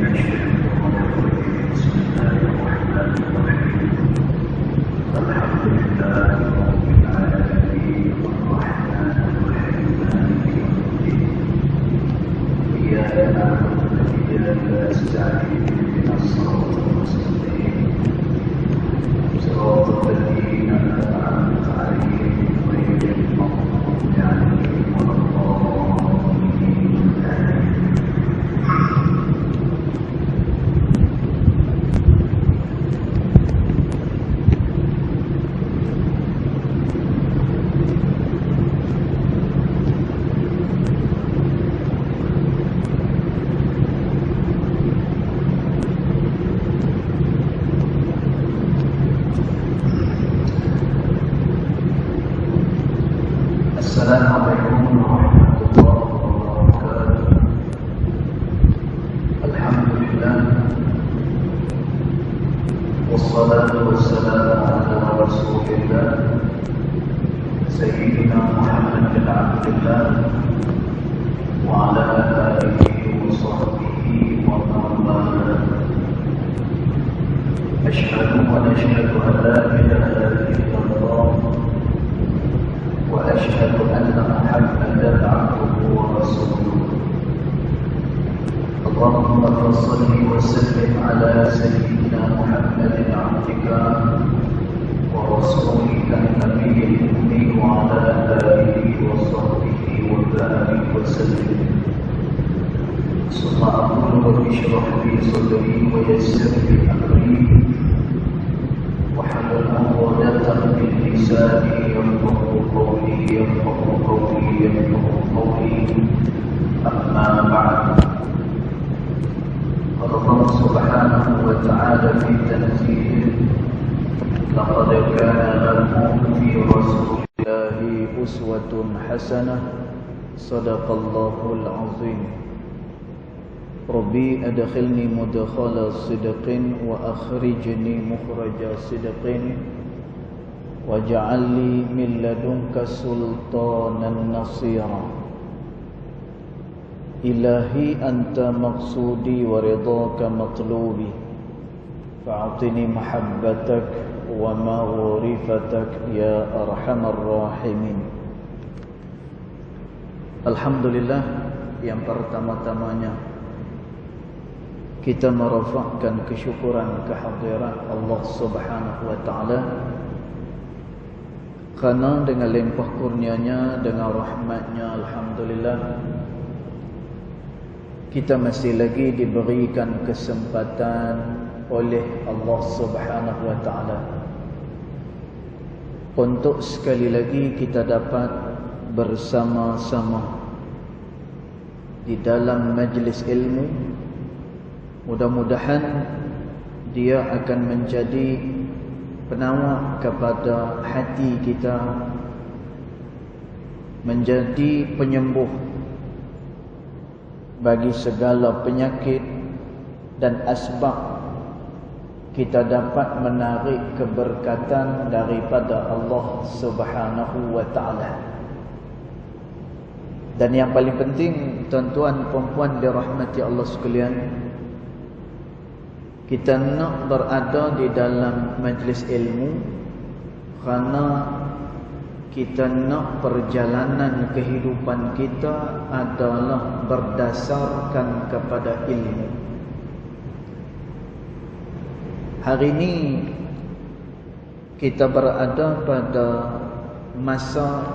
الشيطان الرجيم بسم الله الرحمن الرحيم الحمد لله رب العالمين الرحمن الرحيم مالك يوم الدين إياك نعبد وإياك نستعين اهدنا الصراط المستقيم صراط الذين أنعمت عليهم غير المغضوب عليهم ولا الضالين آمين. Assalamualaikum warahmatullahi wabarakatuh. Alhamdulillah wassalatu wassalamu ala rasulillah Sayyidina Muhammad bin Abdullah wa ala alihi wa sahbihi wa man wala. Asyhadu an la ilaha illallah وأشهد أن محمدا عبده ورسوله. اللهم صل وسلم على سيدنا محمد عبدك ورسولك النبي الأمي وعلى آله وصحبه وبارك وسلم. ثم أقول رب اشرح لي صدري ويسر لي أمري واحلل عقدة من لساني يفقهوا قولي أما بعد. قال الله سبحانه وتعالى في تنزيله لقد كان لكم في رسول الله أسوة حسنة صدق الله العظيم. ربي أدخلني مدخل صدق وأخرجني مخرج صدق واجعل لي من لدنك سلطانا نصيرا. إلهي أنت مقصودي ورضاك مطلوبي فأعطني محبتك ومغفرتك يا أرحم الراحمين. Alhamdulillah, yang pertama-tamanya kita merafakkan kesyukuran kehadirat Allah Subhanahu wa taala, kerana dengan limpah kurnianya, dengan rahmatnya, alhamdulillah kita masih lagi diberikan kesempatan oleh Allah Subhanahu wa taala untuk sekali lagi kita dapat bersama-sama di dalam majlis ilmu. Mudah-mudahan dia akan menjadi penawar kepada hati kita, menjadi penyembuh bagi segala penyakit dan asbab kita dapat menarik keberkatan daripada Allah Subhanahu wa taala. Dan yang paling penting, tuan-tuan puan-puan dirahmati Allah sekalian, kita nak berada di dalam majlis ilmu kerana kita nak perjalanan kehidupan kita adalah berdasarkan kepada ilmu. Hari ini kita berada pada masa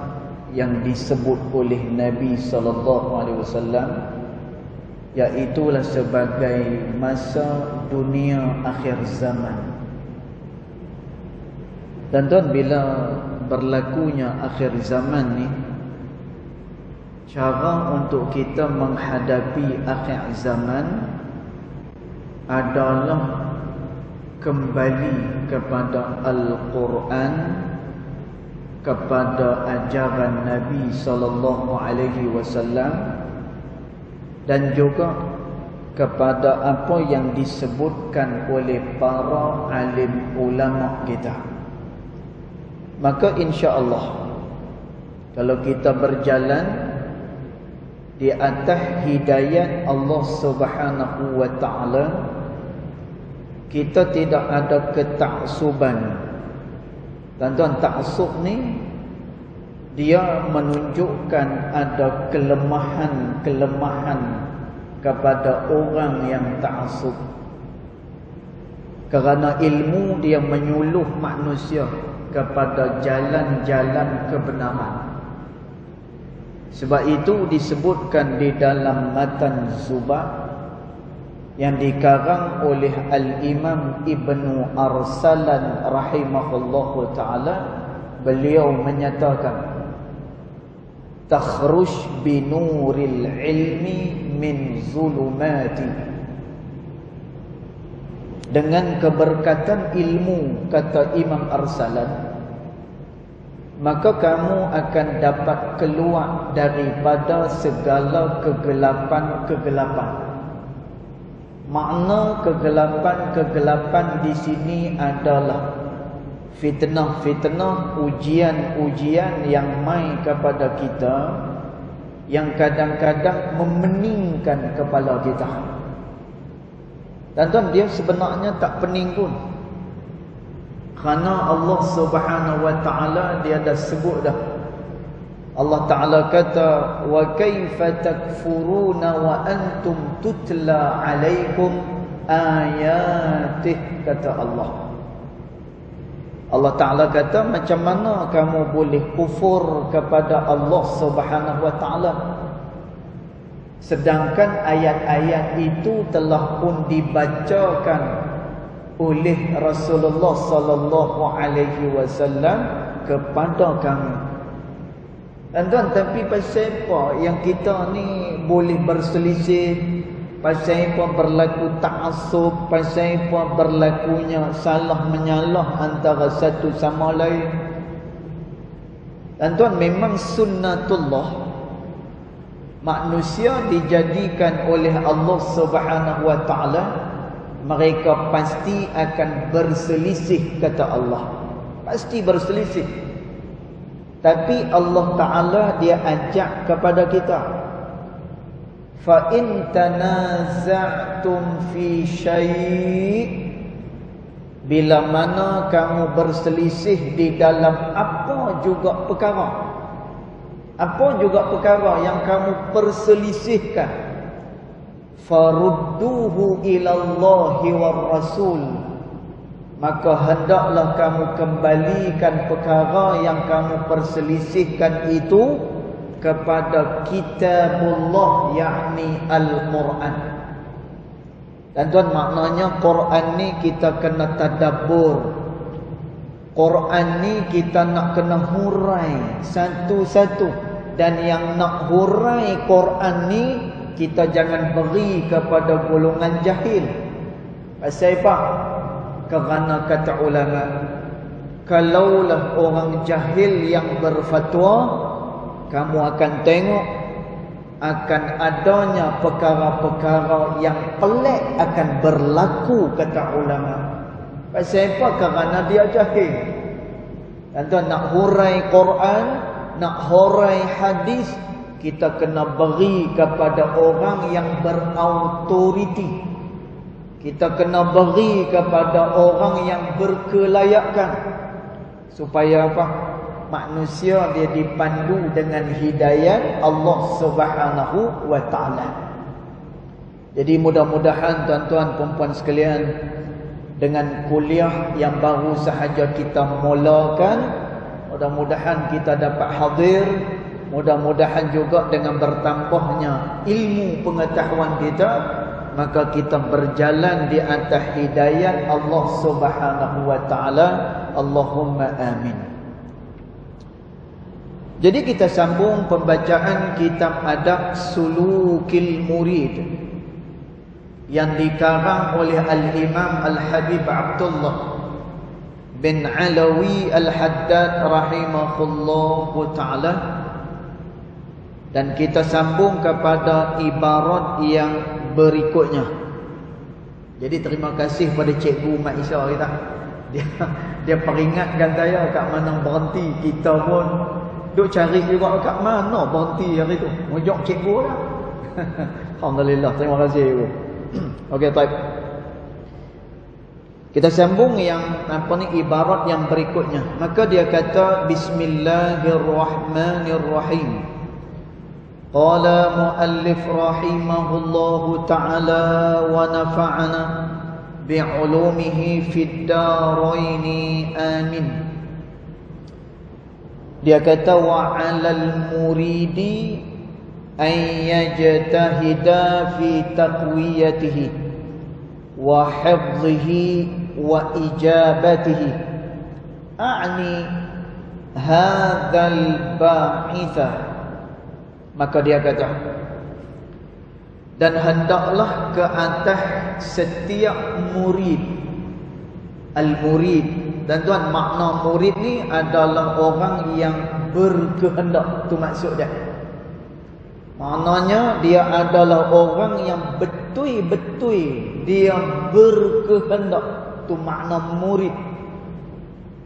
yang disebut oleh Nabi SAW, iaitulah sebagai masa dunia akhir zaman. Dan tuan, bila berlakunya akhir zaman ni, cara untuk kita menghadapi akhir zaman adalah kembali kepada Al-Quran, kepada ajaran Nabi SAW, dan juga kepada apa yang disebutkan oleh para alim ulama kita. Maka insya-Allah kalau kita berjalan di atas hidayat Allah Subhanahu wa ta'ala. Kita tidak ada ketaksuban. Tuan-tuan, taksub ni dia menunjukkan ada kelemahan-kelemahan kepada orang yang taksub. Kerana ilmu dia menyuluh manusia kepada jalan-jalan kebenaran. Sebab itu disebutkan di dalam Matan Zubat yang dikarang oleh Al-Imam Ibnu Arsalan rahimahullahu ta'ala. Beliau menyatakan, takhruj binuril ilmi min zulumati. Dengan keberkatan ilmu, kata Imam Arsalan, maka kamu akan dapat keluar daripada segala kegelapan-kegelapan. Makna kegelapan-kegelapan di sini adalah fitnah-fitnah, ujian-ujian yang mai kepada kita, yang kadang-kadang memeningkan kepala kita. Tuan-tuan, dia sebenarnya tak pening pun. Kerana Allah Subhanahu wa ta'ala dia dah sebut dah. Allah Ta'ala kata, wa kaifa takfuruna wa antum tutla alaikum ayatih, kata Allah. Allah Ta'ala kata, macam mana kamu boleh kufur kepada Allah Subhanahu wa ta'ala, sedangkan ayat-ayat itu telah pun dibacakan oleh Rasulullah sallallahu alaihi wasallam kepada kami. Tuan-tuan, tapi pasal apa yang kita ni boleh berselisih? Pasal apa berlaku ta'assub? Pasal apa berlakunya salah menyalah antara satu sama lain? Tuan-tuan, memang sunnatullah, manusia dijadikan oleh Allah Subhanahu wa ta'ala, mereka pasti akan berselisih, kata Allah. Pasti berselisih. Tapi Allah Ta'ala dia ajak kepada kita, fa in tanaza'tum fi syai', bila mana kamu berselisih di dalam apa juga perkara, apa juga perkara yang kamu perselisihkan, farudduhu ilallahi war rasul, maka hendaklah kamu kembalikan perkara yang kamu perselisihkan itu kepada kitabullah, yakni Al-Quran. Dan tuan, maknanya Quran ni kita kena tadabbur. Quran ni kita nak kena hurai satu-satu. Dan yang nak hurai Quran ni, kita jangan beri kepada golongan jahil. Pasal apa? Kerana kata ulama, kalaulah orang jahil yang berfatwa, kamu akan tengok akan adanya perkara-perkara yang pelik akan berlaku, kata ulama. Pasal apa? Kerana dia jahil. Dan tuan, nak hurai Quran, nak hurai hadis, kita kena beri kepada orang yang berautoriti. Kita kena beri kepada orang yang berkelayakan. Supaya apa? Manusia dia dipandu dengan hidayat Allah Subhanahu wa ta'ala. Jadi mudah-mudahan tuan-tuan perempuan sekalian, dengan kuliah yang baru sahaja kita mulakan, mudah-mudahan kita dapat hadir. Mudah-mudahan juga dengan bertambahnya ilmu pengetahuan kita, maka kita berjalan di atas hidayat Allah Subhanahu wa ta'ala. Allahumma amin. Jadi kita sambung pembacaan kitab Adab Sulukil Murid yang dikarang oleh Al-Imam Al-Habib Abdullah bin Alawi Al-Haddad rahimahullahu ta'ala. Dan kita sambung kepada ibarat yang berikutnya. Jadi terima kasih pada Cikgu Mak Isha kita. Dia peringatkan saya kat mana berhenti. Kita pun Duk cari juga kat mana berhenti hari tu. Mojok cikgu lah. Alhamdulillah, terima kasih ibu. Okey, baik. Kita sambung yang ibarat yang berikutnya. Maka dia kata bismillahirrahmanirrahim. Qala muallif rahimahullahu ta'ala wa nafa'ana bi'ulumihi fid daraini amin. Dia kata wa 'alal muridi an yajtahida fi taqwiyatihi wa hifdhihi wa ijabatihi a'ni hadzal ba'itha. Maka dia kata, dan hendaklah ke atas setiap murid. Al-murid, dan tuan, makna murid ni adalah orang yang berkehendak. Tu maksud dia. Maknanya dia adalah orang yang betul-betul dia berkehendak. Tu makna murid.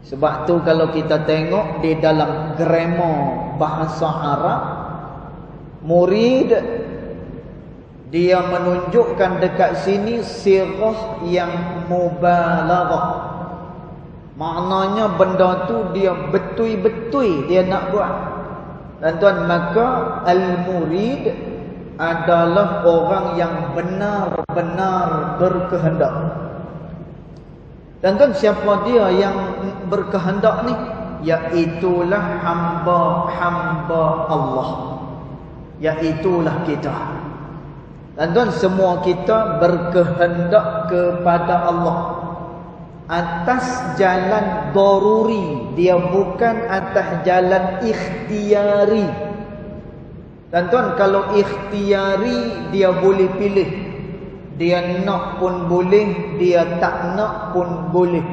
Sebab tu kalau kita tengok di dalam grammar bahasa Arab, murid dia menunjukkan dekat sini sirah yang mubalaghah. Maknanya benda tu dia betul-betul dia nak buat. Dan tuan, maka al-murid adalah orang yang benar-benar berkehendak. Dan tuan, siapa dia yang berkehendak ni? Iaitulah hamba-hamba Allah. Iaitulah kita. Dan tuan, semua kita berkehendak kepada Allah atas jalan daruri. Dia bukan atas jalan ikhtiari. Dan tuan, kalau ikhtiari dia boleh pilih. Dia nak pun boleh, dia tak nak pun boleh.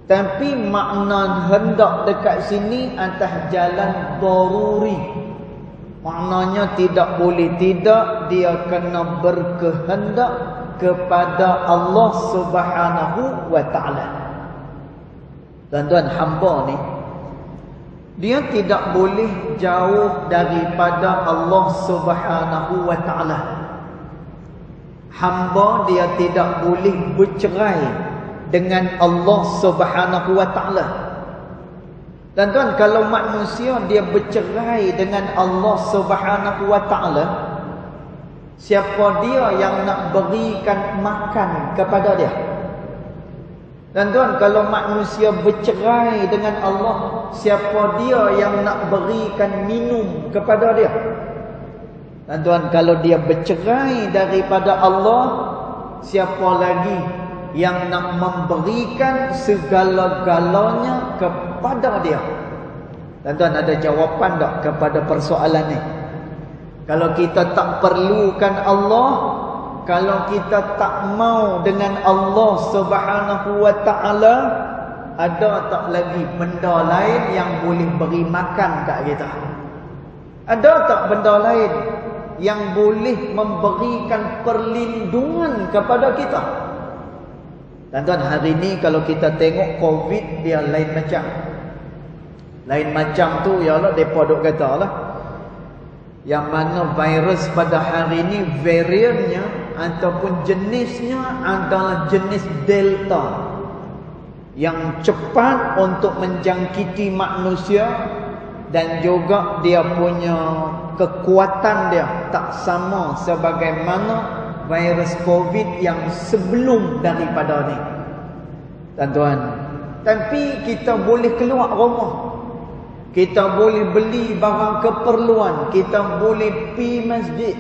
Tapi makna hendak dekat sini atas jalan daruri. Maknanya tidak boleh tidak, dia kena berkehendak kepada Allah Subhanahu wa ta'ala. Dan tuan, hamba ni dia tidak boleh jauh daripada Allah Subhanahu wa ta'ala. Hamba dia tidak boleh bercerai dengan Allah Subhanahu wa ta'ala. Dan tuan, kalau manusia dia bercerai dengan Allah Subhanahu wa ta'ala, siapa dia yang nak berikan makan kepada dia? Dan tuan, kalau manusia bercerai dengan Allah, siapa dia yang nak berikan minum kepada dia? Dan tuan, kalau dia bercerai daripada Allah, siapa lagi yang nak memberikan segala-galanya kepada dia? Dan tuan, ada jawapan tak kepada persoalan ni? Kalau kita tak perlukan Allah, kalau kita tak mau dengan Allah Subhanahu wa ta'ala, ada tak lagi benda lain yang boleh beri makan kat kita? Ada tak benda lain yang boleh memberikan perlindungan kepada kita? Dan tuan, hari ni kalau kita tengok COVID, dia lain macam. Lain macam tu ialah mereka duk kata lah, yang mana virus pada hari ni variannya ataupun jenisnya adalah jenis Delta, yang cepat untuk menjangkiti manusia. Dan juga dia punya kekuatan dia tak sama sebagaimana virus COVID yang sebelum daripada ni. Dan tuan, tapi kita boleh keluar rumah, kita boleh beli barang keperluan, kita boleh pergi masjid.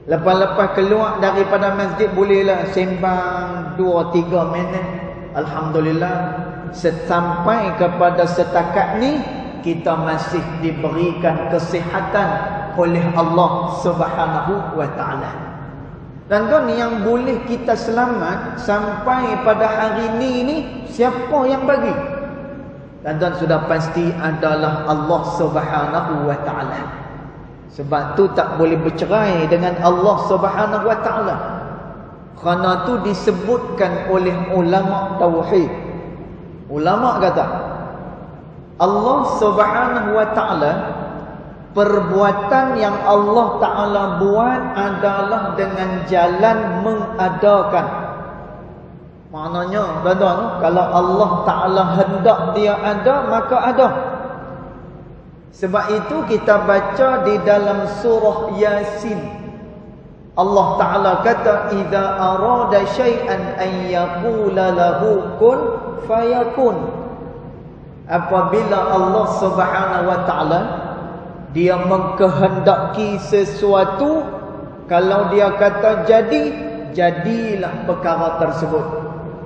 Lepas-lepas keluar daripada masjid, bolehlah sembang 2-3 minit. Alhamdulillah, sampai kepada setakat ni kita masih diberikan kesihatan oleh Allah Subhanahu wa ta'ala. Dan tuan, yang boleh kita selamat sampai pada hari ni siapa yang bagi? Dan tuan, sudah pasti adalah Allah Subhanahu wa ta'ala. Sebab tu tak boleh bercerai dengan Allah Subhanahu wa ta'ala. Kerana tu disebutkan oleh ulama tauhid. Ulama kata, Allah Subhanahu wa ta'ala, perbuatan yang Allah Ta'ala buat adalah dengan jalan mengadakan. Maknanya, tuan-tuan, kalau Allah Ta'ala hendak dia ada, maka ada. Sebab itu kita baca di dalam surah Yasin, Allah Ta'ala kata, "Idza arada syai'an an yaqula lahu kun fayakun." Apabila Allah Subhanahu wa ta'ala dia mengkehendaki sesuatu, kalau dia kata jadi, jadilah perkara tersebut.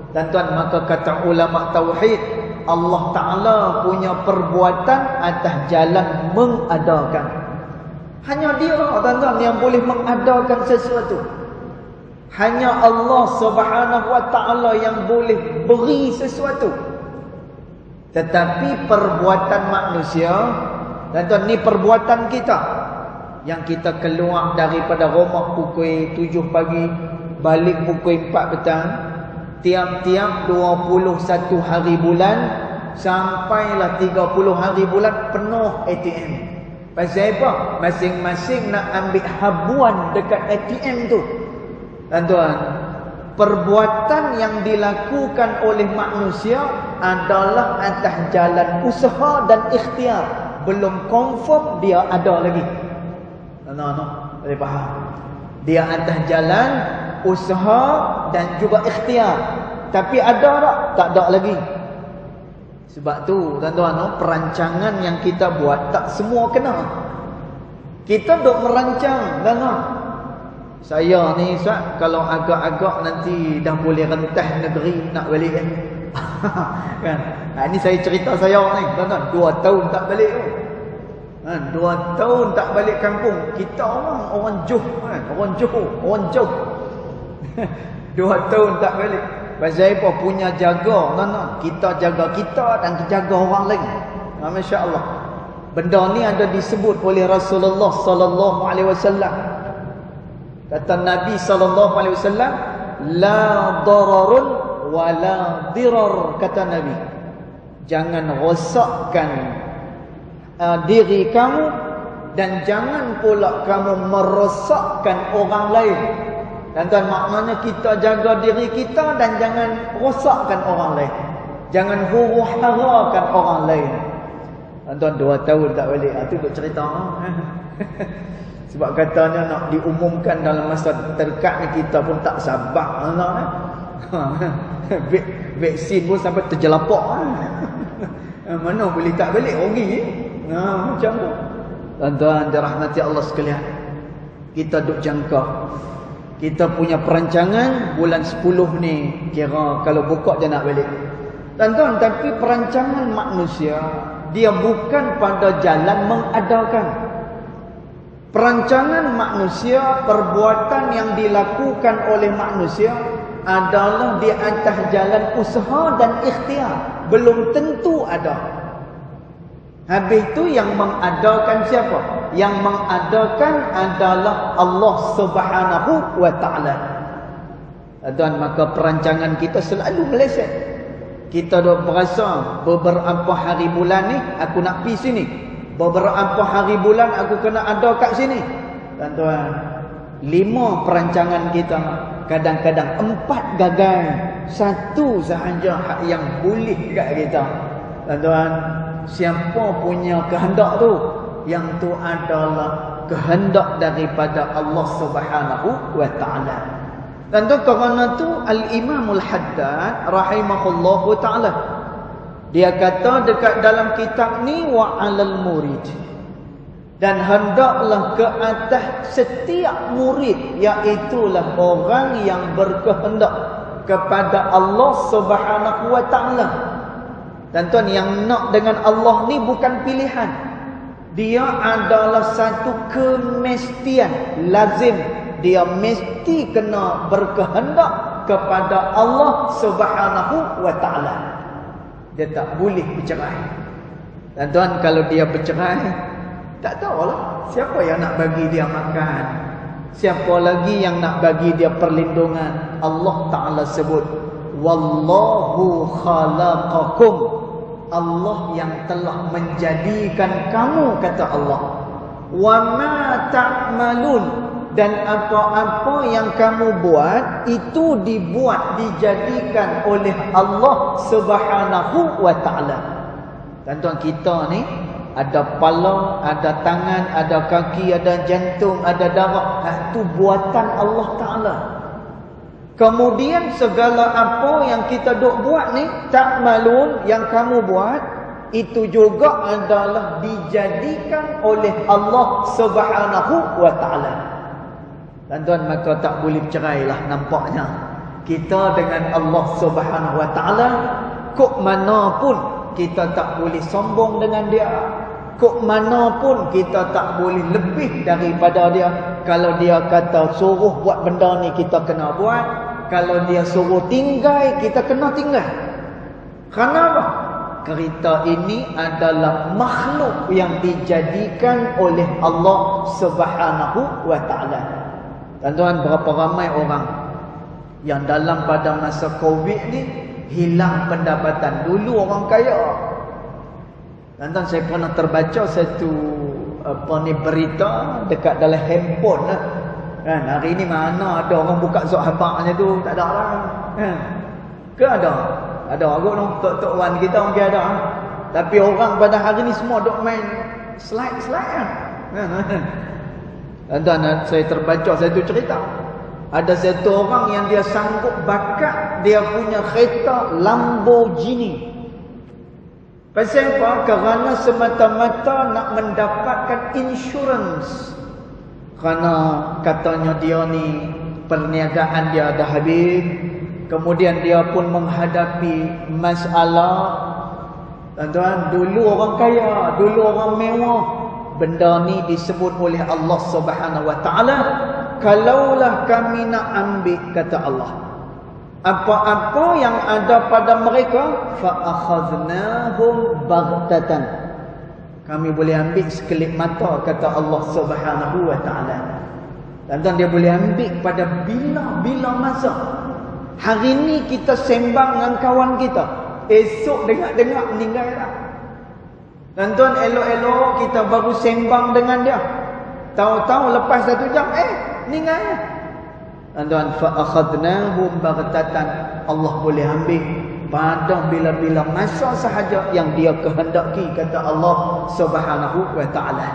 Tuan-tuan, maka kata ulama tauhid, Allah Ta'ala punya perbuatan atas jalan mengadakan. Hanya dia, tuan-tuan, yang boleh mengadakan sesuatu. Hanya Allah Subhanahu wa ta'ala yang boleh beri sesuatu. Tetapi perbuatan manusia, tuan-tuan, ni perbuatan kita, yang kita keluar daripada rumah pukul 7 pagi, balik pukul 4 petang, tiap-tiap 21 hari bulan sampailah 30 hari bulan penuh ATM. Pasal apa? Masing-masing nak ambil habuan dekat ATM tu. Tuan-tuan, perbuatan yang dilakukan oleh manusia adalah atas jalan usaha dan ikhtiar. Belum confirm dia ada lagi. Tuan-tuan, boleh faham? Dia atas jalan usaha dan juga ikhtiar. Tapi ada tak? Tak ada lagi. Sebab tu, tuan-tuan, perancangan yang kita buat tak semua kena. Kita duk merancang, tuan-tuan. Saya ni, Ustaz, kalau agak-agak nanti dah boleh rentas negeri nak balik kan? Ini saya cerita saya ni, tuan-tuan, 2 tahun tak balik tu. 2 tahun tak balik kampung. Kita orang Johor, kan? Orang Johor, orang jauh. 2 tahun tak balik. Pasal apa? Punya jaga, tuan-tuan. Kita jaga kita dan jaga orang lain. Masya Allah. Benda ni ada disebut oleh Rasulullah sallallahu alaihi wasallam. Kata Nabi sallallahu alaihi wasallam, la dararun wa la dirar, kata Nabi. Jangan rosakkan diri kamu dan jangan pula kamu merosakkan orang lain. Tuan-tuan, maknanya kita jaga diri kita dan jangan rosakkan orang lain. Jangan huru-harakan orang lain. Tuan-tuan, 2 tahun tak balik. Itu duk cerita. Sebab katanya nak diumumkan dalam masa terdekat ni, kita pun tak sabar. Vaksin pun sampai terjelapak. Mana boleh tak balik rugi. Macam tu. Tuan-tuan, dirahmati Allah sekalian, kita duk jangka. Kita punya perancangan bulan 10 ni, kira kalau buka dia nak balik. Tuan-tuan, tapi perancangan manusia, dia bukan pada jalan mengadakan. Perancangan manusia, perbuatan yang dilakukan oleh manusia adalah di atas jalan usaha dan ikhtiar. Belum tentu ada. Habis tu yang mengadakan siapa? Yang mengadakan adalah Allah Subhanahu wa ta'ala. Tuan, maka perancangan kita selalu meleset. Kita dah berasa beberapa hari bulan ni aku nak pergi sini, beberapa hari bulan aku kena ada kat sini. Tuan-tuan, 5 perancangan kita, kadang-kadang 4 gagal, 1 sahaja hak yang boleh kat kita. Tuan-tuan, siapa punya kehendak tu? Yang tu adalah kehendak daripada Allah Subhanahu wa ta'ala. Dan tu kerana tu Al-Imamul Haddad rahimahullahu ta'ala, dia kata dekat dalam kitab ni, wa 'alal murid, dan hendaklah ke atas setiap murid, iaitulah orang yang berkehendak kepada Allah Subhanahu wa ta'ala. Dan tuan, yang nak dengan Allah ni bukan pilihan. Dia adalah satu kemestian, lazim. Dia mesti kena berkehendak kepada Allah Subhanahu wa ta'ala. Dia tak boleh bercerai. Dan tuan, kalau dia bercerai, tak tahulah siapa yang nak bagi dia makan, siapa lagi yang nak bagi dia perlindungan. Allah Ta'ala sebut, wallahu khalaqakum, Allah yang telah menjadikan kamu, kata Allah. Wa ma ta'malun, dan apa-apa yang kamu buat itu dibuat, dijadikan oleh Allah Subhanahu wa ta'ala. Tuan-tuan, kita ni ada kepala, ada tangan, ada kaki, ada jantung, ada darah. Itu buatan Allah Ta'ala. Kemudian segala apa yang kita duk buat ni, ta'malun, yang kamu buat, itu juga adalah dijadikan oleh Allah Subhanahu wa ta'ala. Tuan-tuan, maka tak boleh bercerai lah nampaknya. Kita dengan Allah Subhanahu wa ta'ala, kok mana pun kita tak boleh sombong dengan dia. Kok mana pun kita tak boleh lebih daripada dia. Kalau dia kata suruh buat benda ni, kita kena buat. Kalau dia suruh tinggal, kita kena tinggal. Kenapa? Kereta ini adalah makhluk yang dijadikan oleh Allah Subhanahu wa ta'ala. Tuan-tuan, berapa ramai orang yang dalam pada masa Covid ni hilang pendapatan. Dulu orang kaya. Tuan-tuan, saya pernah terbaca satu berita dekat dalam handphone lah. Kan, hari ni mana ada orang buka sahabatnya tu, tak ada lah. Kan? Ke ada? Ada agak tok wan kita mungkin ada. Tapi orang pada hari ni semua duk main slide kan. Tuan-tuan, saya terbaca satu cerita. Ada satu orang yang dia sanggup bakat dia punya kereta Lamborghini. Pasal apa? Kerana semata-mata nak mendapatkan insurans. Kerana katanya dia ni perniagaan dia dah habis. Kemudian dia pun menghadapi masalah. Tuan-tuan, dulu orang kaya, dulu orang mewah. Benda ni disebut oleh Allah Subhanahu wa ta'ala, kalaulah kami nak ambil, kata Allah, apa-apa yang ada pada mereka, fa akhadnahum baghtatan, kami boleh ambil sekelip mata, kata Allah Subhanahu wa ta'ala. Dan dia boleh ambil pada bila-bila masa. Hari ni kita sembang dengan kawan kita, esok dengar-dengar meninggal dah. Tuan-tuan, elok-elok kita baru sembang dengan dia, tahu-tahu lepas 1 jam meninggal dah. Tuan-tuan, fa akhadnahum baghtatan, Allah boleh ambil pada bila-bila masa sahaja yang dia kehendaki, kata Allah Subhanahu wa ta'ala.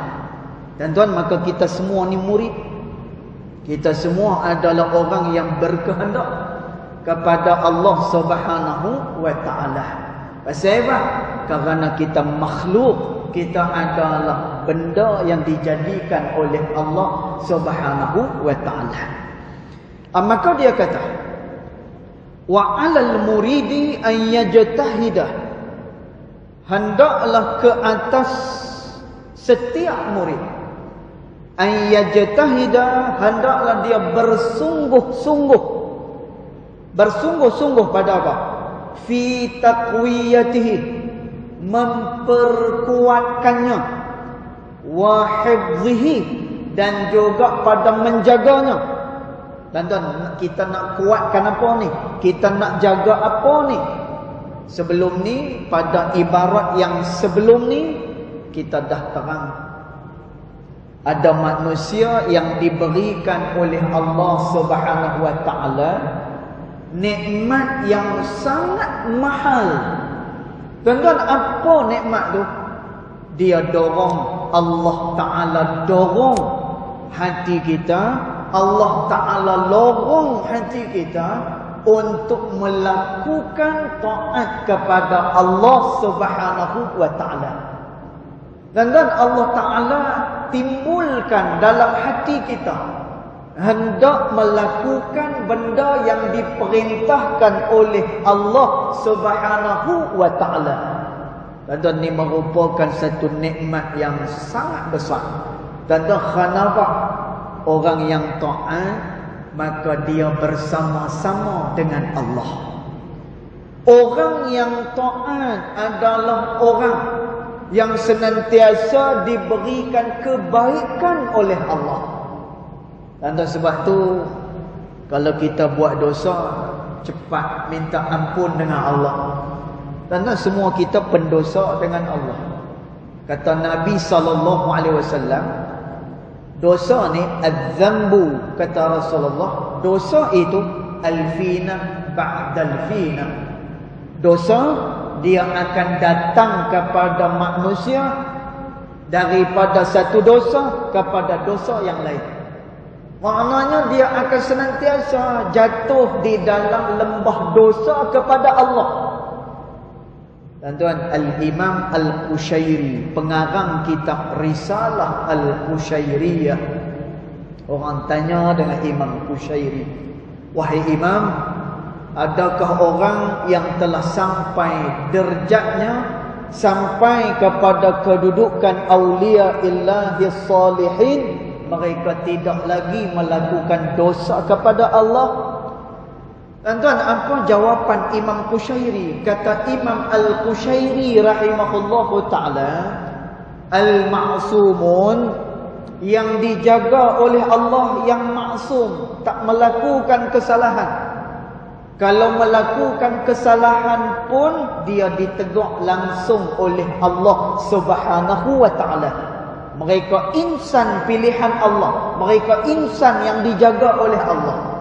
Dan tuan, maka kita semua ni murid. Kita semua adalah orang yang berkehendak kepada Allah Subhanahu wa ta'ala. Pasal apa? Kerana kita makhluk, kita adalah benda yang dijadikan oleh Allah Subhanahu wa ta'ala. Maka dia kata, wa 'alal muridi an yajtahida, hendaklah ke atas setiap murid, an yajtahida, hendaklah dia bersungguh-sungguh pada apa? Fi taqwiyatihi, memperkuatkannya, wa hifzihi, dan juga pada menjaganya. Tuan-tuan, kita nak kuatkan apa ni? Kita nak jaga apa ni? Sebelum ni, pada ibarat yang sebelum ni, kita dah terang. Ada manusia yang diberikan oleh Allah Subhanahu wa ta'ala nikmat yang sangat mahal. Tuan-tuan, apa nikmat tu? Dia dorong, Allah Ta'ala dorong hati kita. Allah Ta'ala lorong hati kita untuk melakukan taat kepada Allah Subhanahu wa ta'ala. Dan Allah Ta'ala timbulkan dalam hati kita hendak melakukan benda yang diperintahkan oleh Allah Subhanahu wa ta'ala. Dan ini merupakan satu nikmat yang sangat besar. Dan kenapa? Orang yang taat, maka dia bersama-sama dengan Allah. Orang yang taat adalah orang yang senantiasa diberikan kebaikan oleh Allah. Dan sebab tu, kalau kita buat dosa, cepat minta ampun dengan Allah. Karena semua kita pendosa dengan Allah. Kata Nabi SAW, dosa ni adz-dzambu, kata Rasulullah, dosa itu alfina ba'dal fina. Dosa dia akan datang kepada manusia daripada satu dosa kepada dosa yang lain. Maknanya dia akan senantiasa jatuh di dalam lembah dosa kepada Allah. Tuan-tuan, Al-Imam Al-Qushairi, pengarang kitab Risalah Al-Qushairiyah, orang tanya dengan Imam Qushairi, wahai Imam, adakah orang yang telah sampai derajatnya sampai kepada kedudukan awliya illahi salihin, mereka tidak lagi melakukan dosa kepada Allah? Tuan-tuan, apa jawapan Imam Qushairi? Kata Imam Al-Qushairi rahimahullahu ta'ala, al-ma'sumun, yang dijaga oleh Allah, yang maksum, tak melakukan kesalahan. Kalau melakukan kesalahan pun dia ditegur langsung oleh Allah Subhanahu wa ta'ala. Mereka insan pilihan Allah, mereka insan yang dijaga oleh Allah.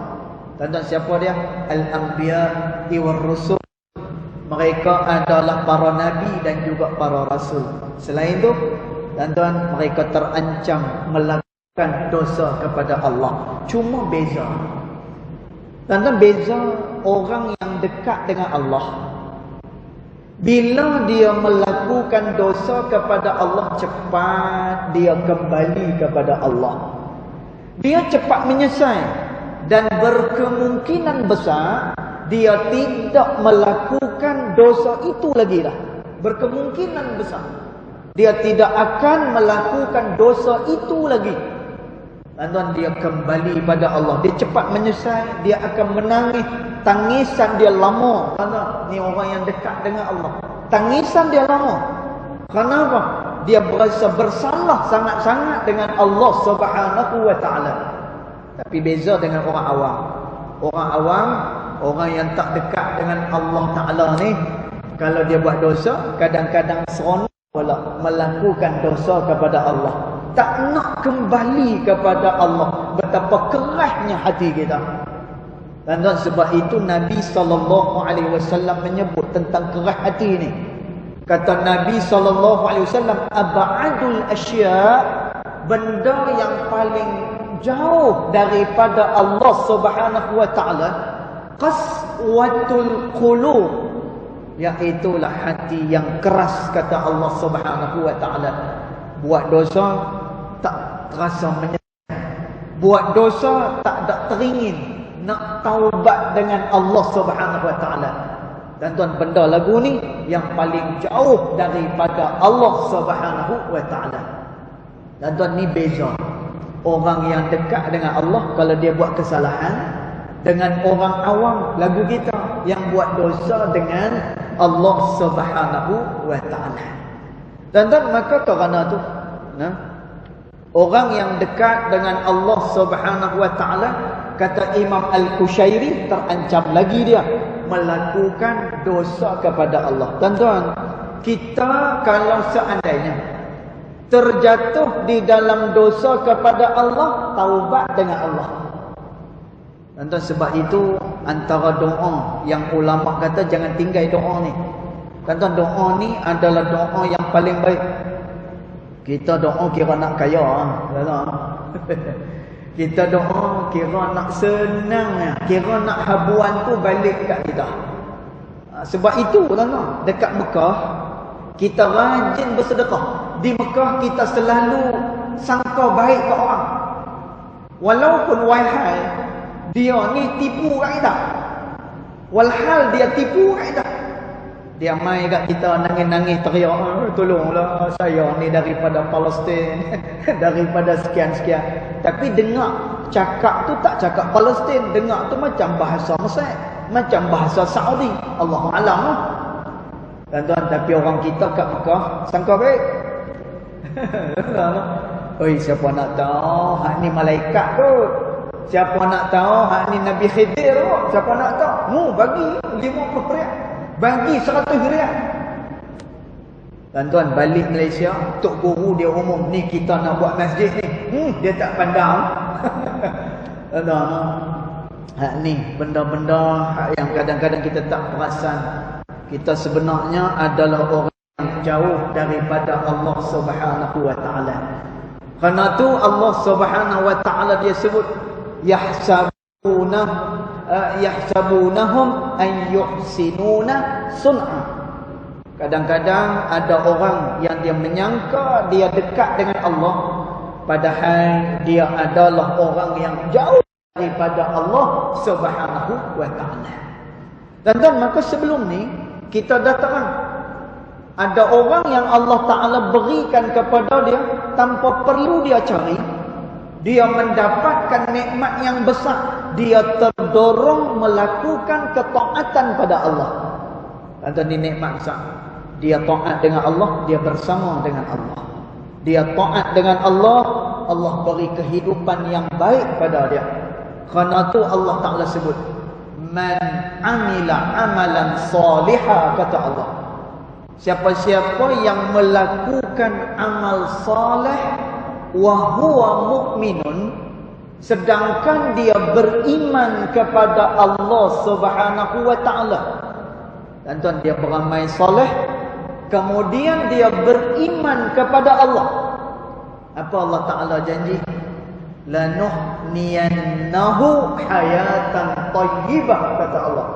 Tuan-tuan, siapa dia? Al-Anbiya wal Rusul. Mereka adalah para nabi dan juga para rasul. Selain itu, tuan-tuan, mereka terancam melakukan dosa kepada Allah. Cuma beza, tuan-tuan, beza orang yang dekat dengan Allah. Bila dia melakukan dosa kepada Allah, cepat dia kembali kepada Allah. Dia cepat menyesal. Dan berkemungkinan besar dia tidak melakukan dosa itu lagi dah. Berkemungkinan besar dia tidak akan melakukan dosa itu lagi. Tuan-tuan, dia kembali pada Allah. Dia cepat menyesal. Dia akan menangis. Tangisan dia lama. Tuan-tuan, ni orang yang dekat dengan Allah. Tangisan dia lama. Kenapa? Dia berasa bersalah sangat-sangat dengan Allah Subhanahu wa ta'ala. Tapi beza dengan orang awam. Orang awam, orang yang tak dekat dengan Allah Ta'ala ni, kalau dia buat dosa, kadang-kadang seronok pula melakukan dosa kepada Allah. Tak nak kembali kepada Allah. Betapa kerasnya hati kita. Dan sebab itu Nabi SAW menyebut tentang keras hati ni. Kata Nabi SAW, ab'adul asya', benda yang paling jauh daripada Allah Subhanahu wa ta'ala, qaswatul qulub, iaitulah hati yang keras, kata Allah Subhanahu wa ta'ala. Buat dosa tak terasa menyesal, buat dosa tak ada teringin nak taubat dengan Allah Subhanahu wa ta'ala. Dan tuan, benda lagu ni yang paling jauh daripada Allah Subhanahu wa ta'ala. Dan tuan, ni beza orang yang dekat dengan Allah kalau dia buat kesalahan, dengan orang awam lagu kita yang buat dosa dengan Allah Subhanahu wa ta'ala. Dan maka kerana tu, orang yang dekat dengan Allah Subhanahu wa ta'ala, kata Imam Al-Qushairi, terancam lagi dia melakukan dosa kepada Allah. Tuan-tuan, kita kalau seandainya terjatuh di dalam dosa kepada Allah, taubat dengan Allah. Dan sebab itu antara doa yang ulama kata jangan tinggal doa ni. Tuan-tuan, doa ni adalah doa yang paling baik. Kita doa kira nak kaya, kita doa kira nak senang, kira nak habuan tu balik kat kita. Sebab itu tuan-tuan, dekat Mekah kita rajin bersedekah. Di Mekah kita selalu sangka baik ke orang. Walaupun walhal dia ni tipu kat kita, walhal dia tipu kat kita, dia mai kat kita nangis-nangis teriak, tolonglah saya ni daripada Palestin, daripada sekian-sekian. Tapi dengar cakap tu tak cakap Palestin, dengar tu macam bahasa Mesir, macam bahasa Saudi, Allahu a'lam lah. Tuan-tuan, tapi orang kita kat Mekah sangka baik. Oi, siapa nak tahu hak ni malaikat tu? Siapa nak tahu hak ni Nabi Khidir tu? Siapa nak tahu? Mu bagi 50 rial. Bagi 100 riyal. Tuan-tuan, balik Malaysia, tok guru dia umum, ni kita nak buat masjid ni. Dia tak pandang. Tuan-tuan, ni benda-benda yang kadang-kadang kita tak perasan. Kita sebenarnya adalah orang yang jauh daripada Allah Subhanahu wa taala. Kerana tu Allah Subhanahu wa taala dia sebut yahsabunahum an yuhsinuna sun'a. Kadang-kadang ada orang yang dia menyangka dia dekat dengan Allah, padahal dia adalah orang yang jauh daripada Allah Subhanahu wa taala. Dan maka sebelum ni kita dah terang, ada orang yang Allah Taala berikan kepada dia tanpa perlu dia cari, dia mendapatkan nikmat yang besar, dia terdorong melakukan ketaatan pada Allah. Dan ini nikmat besar. Dia taat dengan Allah, dia bersama dengan Allah. Dia taat dengan Allah, Allah beri kehidupan yang baik pada dia. Kerana tu Allah Ta'ala sebut, man amila amalan salihah, kata Allah. Siapa-siapa yang melakukan amal salih wa huwa mu'minun, sedangkan dia beriman kepada Allah Subhanahu wa taala. Dan tuan, dia beramal soleh, kemudian dia beriman kepada Allah. Apa Allah Ta'ala janji? Lanuhniyannahu hayatan tayyibah, kata Allah.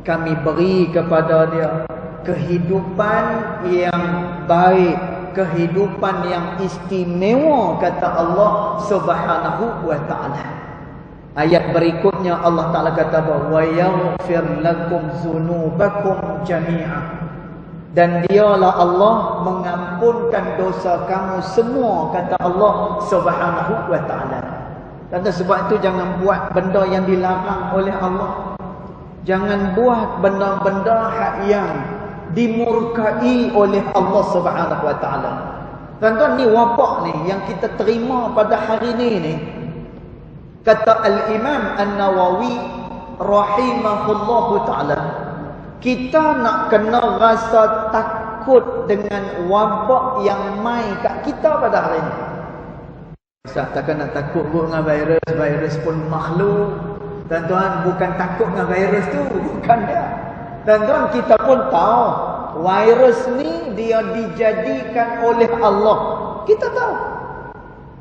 Kami beri kepada dia kehidupan yang baik, kehidupan yang istimewa, kata Allah Subhanahu wa ta'ala. Ayat berikutnya Allah Ta'ala kata bahawa وَيَغْفِرْ لَكُمْ ذُنُوبَكُمْ جَمِيعًا, dan dialah Allah mengampunkan dosa kamu semua, kata Allah Subhanahu wa ta'ala. Dan sebab itu jangan buat benda yang dilarang oleh Allah. Jangan buat benda-benda yang dimurkai oleh Allah Subhanahu wa ta'ala. Tuan-tuan, ni wabak ni yang kita terima pada hari ni. Kata Al-Imam An-Nawawi rahimahullahu ta'ala, kita nak kena rasa takut dengan wabak yang mai kat kita pada hari ni. Takkan nak takut dengan virus. Virus pun makhluk. Tuan-tuan, bukan takut dengan virus tu, bukan dia. Tuan-tuan, kita pun tahu virus ni dia dijadikan oleh Allah. Kita tahu.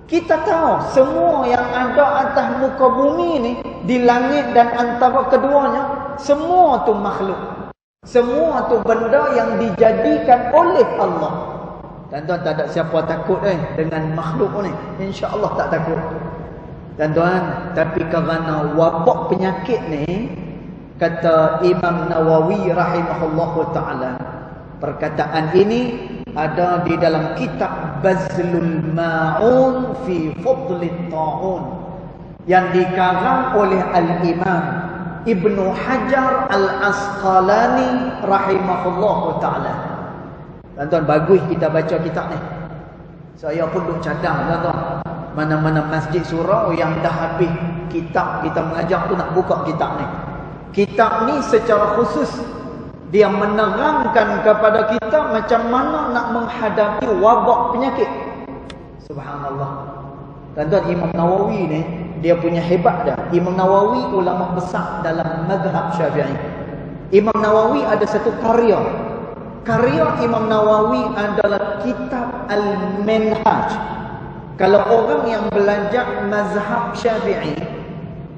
Kita tahu semua yang ada atas muka bumi ni, di langit dan antara keduanya, semua tu makhluk. Semua tu benda yang dijadikan oleh Allah. Tuan-tuan, tak ada siapa takut dengan makhluk ni. InsyaAllah tak takut. Tuan-tuan, tapi kerana wabak penyakit ni, kata Imam Nawawi rahimahullahu ta'ala, perkataan ini ada di dalam kitab Bazlul Ma'un fi Fadlit Ta'un, yang dikarang oleh Al-Imam Ibnu Hajar Al-Asqalani rahimahullahu ta'ala. Tuan-tuan, bagus kita baca kitab ni. Saya pun duk cadang, tuan-tuan, mana-mana masjid surau yang dah habis kitab kita mengajar tu nak buka kitab ni. Kitab ni secara khusus dia menerangkan kepada kita macam mana nak menghadapi wabak penyakit. Subhanallah. Tuan-tuan, Imam Nawawi ni dia punya hebat dah. Imam Nawawi ulama besar dalam mazhab Syafi'i. Imam Nawawi ada satu karya. Karya Imam Nawawi adalah kitab Al-Minhaj. Kalau orang yang belajar mazhab Syafi'i,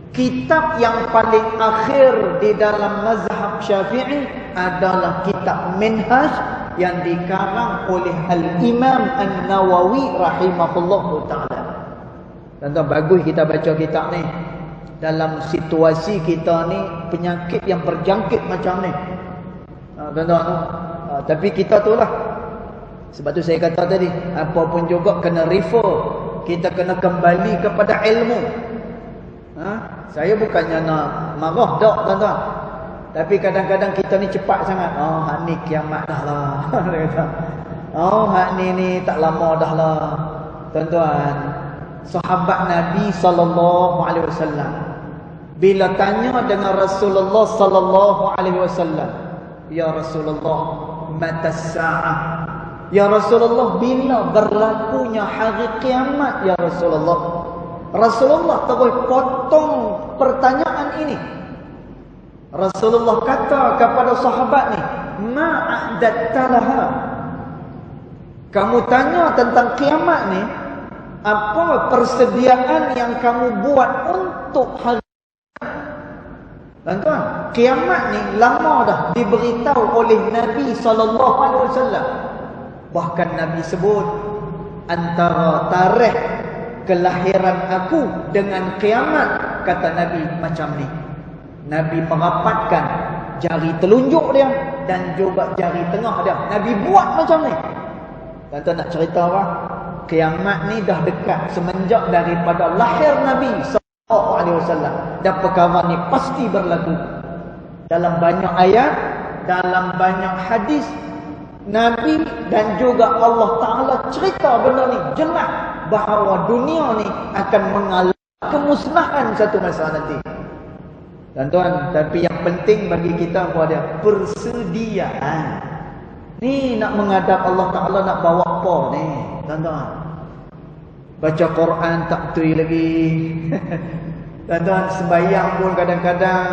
kitab yang paling akhir di dalam mazhab Syafi'i adalah kitab Minhaj yang dikarang oleh Al-Imam An-Nawawi rahimahullahu ta'ala. Tuan-tuan, bagus kita baca kitab ni. Dalam situasi kita ni, penyakit yang berjangkit macam ni. Tuan-tuan, tapi kita tu lah. Sebab tu saya kata tadi, apa pun juga kena refer. Kita kena kembali kepada ilmu. Saya bukannya nak marah tak, tuan-tuan. Tapi kadang-kadang kita ni cepat sangat. Oh, hak ni kiamat dah lah. Oh, hak ni tak lama dah lah. Tuan-tuan, sahabat Nabi SAW bila tanya dengan Rasulullah SAW, Ya Rasulullah, mata sa'ah. Ya Rasulullah, bila berlakunya hari kiamat ya Rasulullah? Rasulullah terus potong pertanyaan ini. Rasulullah kata kepada sahabat ni, ma'adatta laha. Kamu tanya tentang kiamat ni, apa persediaan yang kamu buat untuk hari tuan-tuan? Kiamat ni lama dah diberitahu oleh Nabi SAW. Bahkan Nabi sebut, antara tarikh kelahiran aku dengan kiamat, kata Nabi macam ni. Nabi merapatkan jari telunjuk dia dan juga jari tengah dia. Nabi buat macam ni. Tuan-tuan nak cerita apa? Kiamat ni dah dekat semenjak daripada lahir Nabi SAW. Dan perkara ni pasti berlaku. Dalam banyak ayat, dalam banyak hadis, Nabi dan juga Allah Ta'ala cerita benda ni jelas bahawa dunia ni akan mengalami kemusnahan satu masa nanti. Tuan-tuan, tapi yang penting bagi kita apa dia? Persediaan. Ni nak menghadap Allah Ta'ala nak bawa apa ni? Tuan-tuan, baca Quran tak betul lagi. Tuan-tuan, sembahyang pun kadang-kadang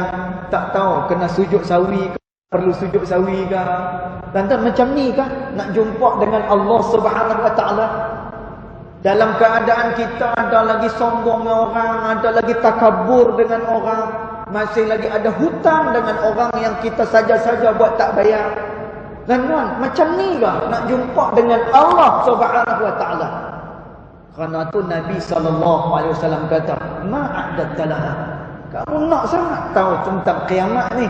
tak tahu kena sujud sawi ke, perlu sujud sawi ke. Tuan-tuan, macam ni kah nak jumpa dengan Allah Subhanahu Wa Ta'ala? Dalam keadaan kita ada lagi sombong dengan orang, ada lagi takabur dengan orang, masih lagi ada hutang dengan orang yang kita saja-saja buat tak bayar. Tuan-tuan, macam ni kah nak jumpa dengan Allah Subhanahu Wa Ta'ala? Kerana tu Nabi SAW kata, ma'adatta laha. Kamu nak sangat tahu tentang kiamat ni,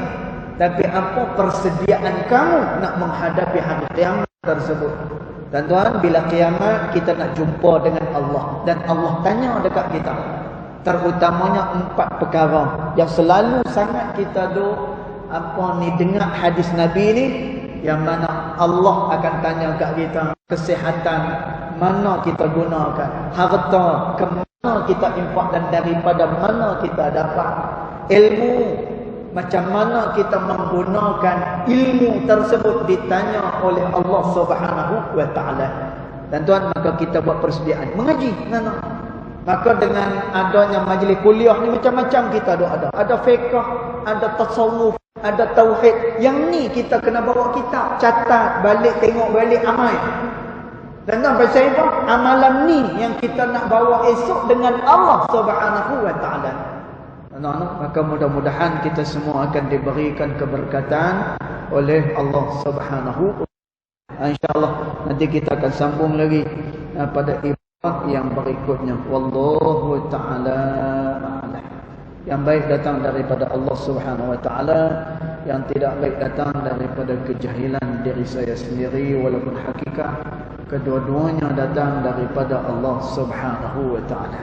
tapi apa persediaan kamu nak menghadapi hari kiamat tersebut? Tuan-tuan, bila kiamat kita nak jumpa dengan Allah dan Allah tanya dekat kita, terutamanya 4 perkara yang selalu sangat kita dengar hadis Nabi ni, yang mana Allah akan tanya kat kita, kesihatan mana kita gunakan, harta ke mana kita infak dan daripada mana kita dapat, ilmu macam mana kita menggunakan ilmu tersebut ditanya oleh Allah Subhanahu Wa Ta'ala. Dan tuan, maka kita buat persediaan mengaji. Maka dengan adanya majlis kuliah ni macam-macam kita ada. Ada fiqh, ada tasawuf, ada tauhid. Yang ni kita kena bawa kitab, catat balik, tengok balik, amal. Dan tuan, pasal apa? Amalan ni yang kita nak bawa esok dengan Allah Subhanahu Wa Ta'ala. Maka mudah-mudahan kita semua akan diberikan keberkatan oleh Allah Subhanahu Wa Ta'ala. InsyaAllah nanti kita akan sambung lagi pada ibadah yang berikutnya. Wallahu ta'ala a'lam. Yang baik datang daripada Allah Subhanahu Wa Ta'ala, yang tidak baik datang daripada kejahilan diri saya sendiri, walaupun hakikat kedua-duanya datang daripada Allah Subhanahu Wa Ta'ala.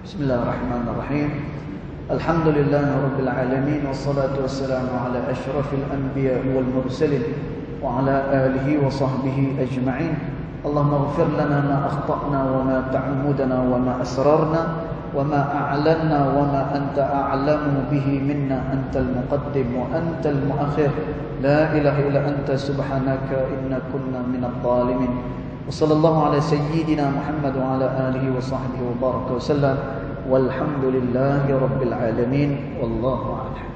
Bismillahirrahmanirrahim. Alhamdulillah Rabbil Alamin, wassalatu wassalamu ala ashrafil anbiya wal mursalin wa ala alihi wa sahbihi ajma'in. Allahumma ighfir lana ma akhta'na wa ma ta'ammudna wa ma asrarna wa ma a'lanna wa ma anta a'lamu bihi minna, antal muqaddim wa antal muakhir, la ilaha illa anta subhanaka inna kunna minadh dhalimin. Wa sallallahu ala sayyidina Muhammad wa ala alihi wa sahbihi wa baraka wa sallam. Walhamdulillahi Rabbil Alamin. Wallahu a'lam.